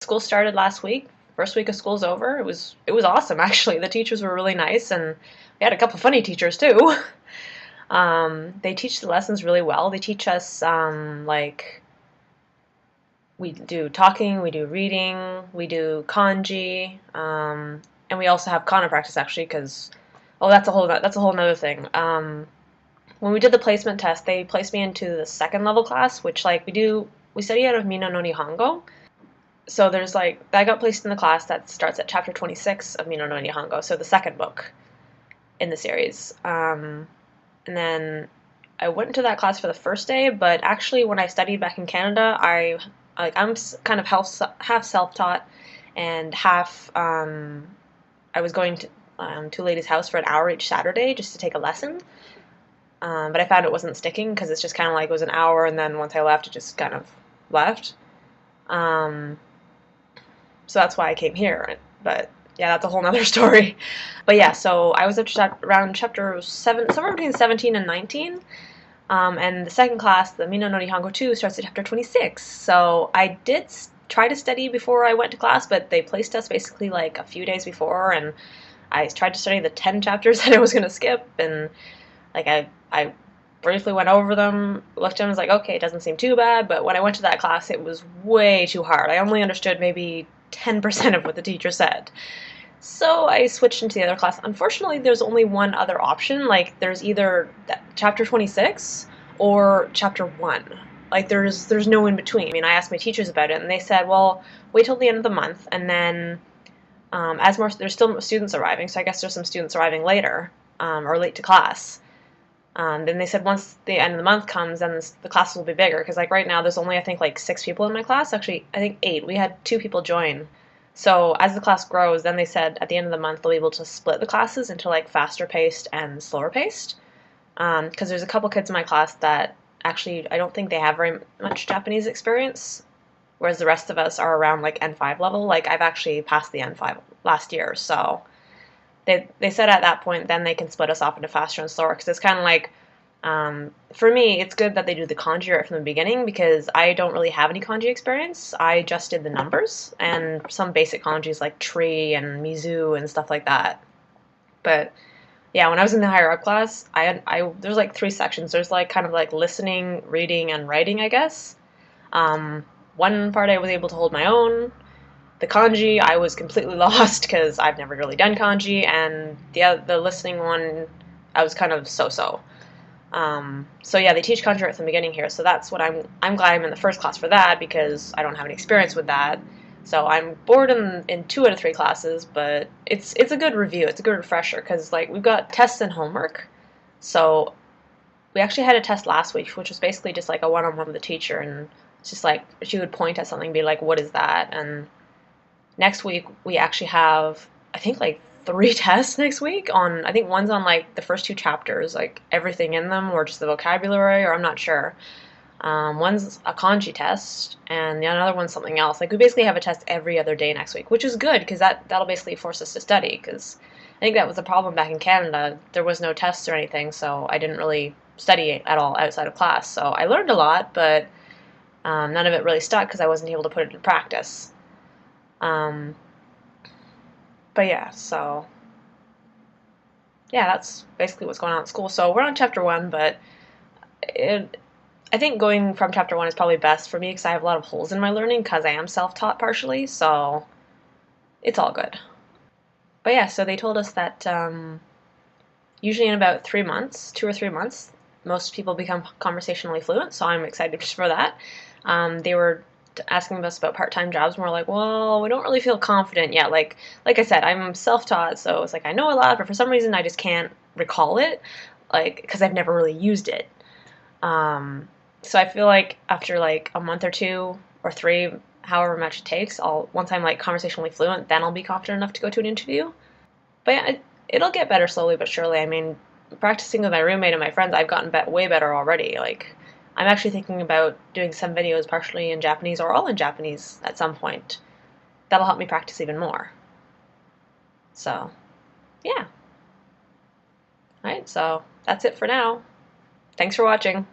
School started last week. First week of school's over. It was awesome actually. The teachers were really nice, and we had a couple funny teachers too. They teach the lessons really well. They teach us like we do talking, we do reading, we do kanji, and we also have kana practice actually because that's a whole nother thing. When we did the placement test, they placed me into the second level class, which like we study out of Mina no Nihongo. So there's like I got placed in the class that starts at chapter 26 of Mina no Nihongo, so the second book in the series. And then I went into that class for the first day, but actually when I studied back in Canada, I'm kind of half self-taught and half I was going to a lady's house for an hour each Saturday just to take a lesson. But I found it wasn't sticking because it's just kind of like it was an hour, and then once I left, it just kind of left. Um, so that's why I came here. But yeah, that's a whole nother story. But yeah, so I was around chapter 7, somewhere between 17 and 19. And the second class, the Mina no Nihongo 2, starts at chapter 26. So I did try to study before I went to class, but they placed us basically like a few days before, and I tried to study the 10 chapters that I was going to skip, and like I briefly went over them, looked at them, and was like, okay, it doesn't seem too bad, but when I went to that class, it was way too hard. I only understood maybe 10% of what the teacher said. So I switched into the other class. Unfortunately, there's only one other option. Like, there's either chapter 26 or chapter 1. Like, there's no in between. I mean, I asked my teachers about it, and they said, well, wait till the end of the month, and then there's still students arriving, so I guess there's some students arriving later, or late to class. Then they said once the end of the month comes, then the classes will be bigger. Because like right now, there's only I think like 6 people in my class. Actually, I think 8. We had 2 people join. So as the class grows, then they said at the end of the month they'll be able to split the classes into like faster paced and slower paced. Because there's a couple kids in my class that actually I don't think they have very much Japanese experience, whereas the rest of us are around like N5 level. Like I've actually passed the N5 last year, so they said at that point then they can split us off into faster and slower because it's kind of like for me it's good that they do the kanji right from the beginning because I don't really have any kanji experience. I just did the numbers and some basic kanjis like tree and mizu and stuff like that. But yeah, when I was in the higher up class, there's like 3 sections. There's like kind of like listening, reading, and writing, I guess. One part I was able to hold my own. The kanji, I was completely lost because I've never really done kanji, and the listening one, I was kind of so-so. So yeah, they teach kanji right from the beginning here, so that's what I'm glad I'm in the first class for that because I don't have any experience with that. So I'm bored in 2 out of 3 classes, but it's a good review. It's a good refresher because like we've got tests and homework. So we actually had a test last week, which was basically just like a one-on-one with the teacher, and it's just like she would point at something and be like, "What is that?" And next week we actually have I think like 3 tests next week on I think one's on like the first 2 chapters, like everything in them, or just the vocabulary, or I'm not sure. One's a kanji test, and the other one's something else. Like we basically have a test every other day next week, which is good because that'll basically force us to study. Because I think that was the problem back in Canada. There was no tests or anything, so I didn't really study at all outside of class. So I learned a lot, but none of it really stuck because I wasn't able to put it in practice. Um, but yeah, so yeah, that's basically what's going on at school. So we're on chapter 1, but I think going from chapter 1 is probably best for me because I have a lot of holes in my learning because I am self-taught partially, so it's all good. But yeah, so they told us that usually in about 3 months, 2 or 3 months, most people become conversationally fluent, so I'm excited for that. They were asking us about part-time jobs, and we're like, well, we don't really feel confident yet. Like I said, I'm self-taught, so it's like I know a lot, but for some reason I just can't recall it, like because I've never really used it. So I feel like after like a month or 2 or 3, however much it takes, once I'm like conversationally fluent, then I'll be confident enough to go to an interview. But yeah, it'll get better slowly but surely. I mean, practicing with my roommate and my friends, I've gotten way better already. Like, I'm actually thinking about doing some videos partially in Japanese or all in Japanese at some point. That'll help me practice even more. So, yeah. Alright, so that's it for now. Thanks for watching.